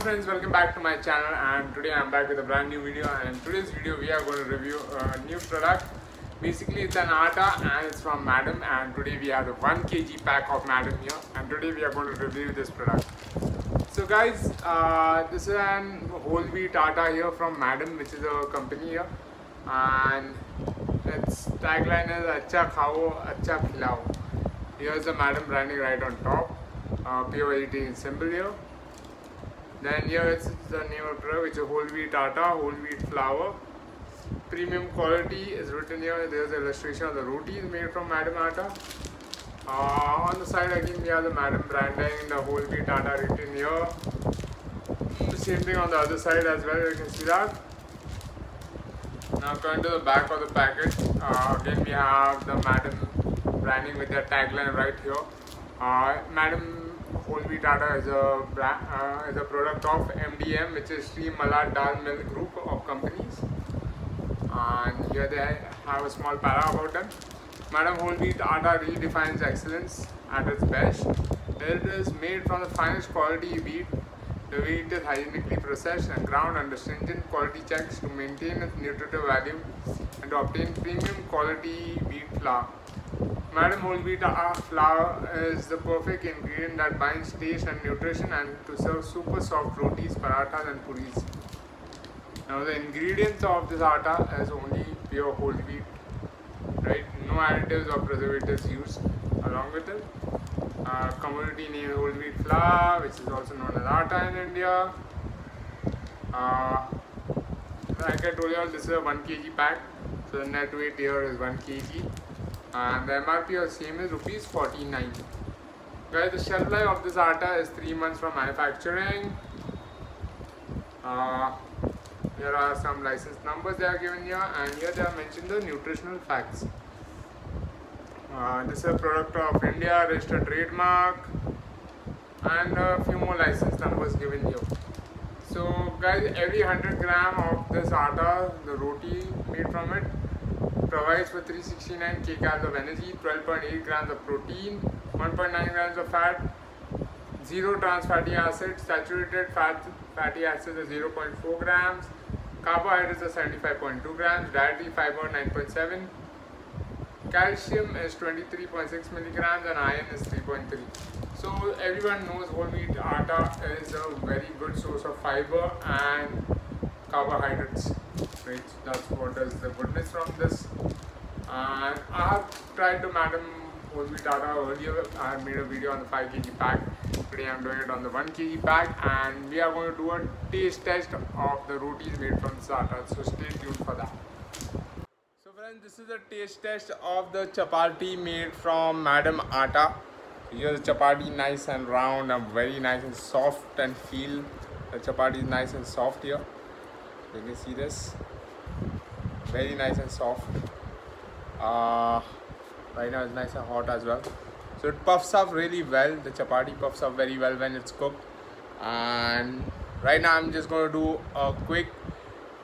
friends, welcome back to my channel, and today I'm back with a brand new video. And in today's video we are going to review a new product. Basically it's an Atta and it's from Madam, and today we have the 1 kg pack of Madam here, and today we are going to review this product. So guys, this is an whole wheat Atta here from Madam, which is a company here, and its tagline is Acha Khao, Acha Khilao. Here's the Madam branding right on top, pure weighty symbol here. Then here it's the name of the product, which is whole wheat Atta, whole wheat flour. Premium quality is written here. There's an illustration of the rotis made from Madam Atta. On the side again we have the Madam branding, the whole wheat Atta written here. The same thing on the other side as well, you can see that. Now coming to the back of the packet, again we have the Madam branding with their tagline right here. Madam whole wheat Atta is a product of MDM, which is Sri Malad Dal Mill group of companies. And here they have a small para about them. Madam whole wheat Atta redefines excellence at its best. It is made from the finest quality wheat. The wheat is hygienically processed and ground under stringent quality checks to maintain its nutritive value and to obtain premium quality wheat flour. Madam whole wheat flour is the perfect ingredient that binds taste and nutrition and to serve super soft rotis, parathas and puris. Now the ingredients of this Atta is only pure whole wheat, right? No additives or preservatives used along with it. Commodity name whole wheat flour, which is also known as Atta in India. Like I told you all, this is a 1 kg pack, so the net weight here is 1 kg. And the MRP of same is rupees 49. Guys, the shelf life of this Atta is 3 months from manufacturing. Here are some license numbers they are given here, and here they have mentioned the nutritional facts. This is a product of India, registered trademark, and a few more license numbers given here. So guys, every 100 gram of this Atta, the roti made from it, provides for 369 kcal of energy, 12.8 grams of protein, 1.9 grams of fat, 0 trans fatty acids, saturated fatty acids are 0.4 grams, carbohydrates are 75.2 grams, dietary fiber 9.7, calcium is 23.6 milligrams, and iron is 3.3. So everyone knows whole wheat Atta is a very good source of fiber and carbohydrates, right? That's what is the goodness from this. And I have tried the Madam whole wheat Atta earlier. I have made a video on the 5 kg pack. Today I am doing it on the 1 kg pack, and we are going to do a taste test of the rotis made from this Atta, so stay tuned for that. So friends, this is a taste test of the chapati made from Madam Atta. Here's the chapati, nice and round and very nice and soft, and feel the chapati is nice and soft here. You can see this, very nice and soft. Right now it's nice and hot as well, so it puffs up really well. The chapati puffs up very well when it's cooked. And right now I'm just going to do a quick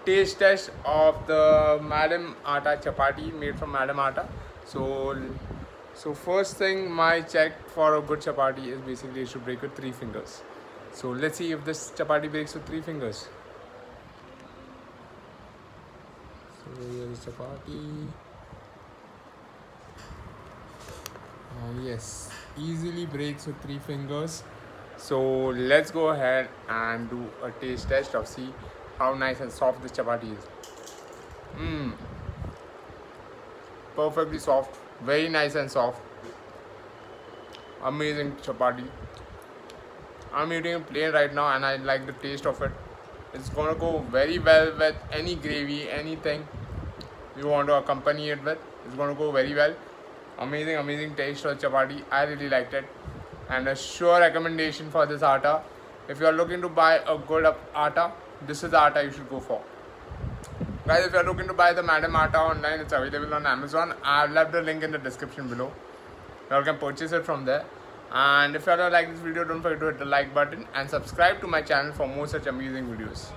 taste test of the Madam Atta chapati made from Madam Atta. So first thing, my check for a good chapati is basically it should break with 3 fingers. So let's see if this chapati breaks with 3 fingers. So here is chapati. Yes, easily breaks with 3 fingers. So let's go ahead and do a taste test of see how nice and soft this chapati is. Perfectly soft, very nice and soft. Amazing chapati. I'm eating it plain right now, and I like the taste of it. It's gonna go very well with any gravy, anything you want to accompany it with. It's gonna go very well. Amazing taste of chapati. I really liked it, and a sure recommendation for this Atta. If you are looking to buy a good Atta, this is the Atta you should go for. Guys, if you are looking to buy the Madam Atta online, it's available on Amazon. I've left the link in the description below. You all can purchase it from there. And if you all like this video, don't forget to hit the like button and subscribe to my channel for more such amazing videos.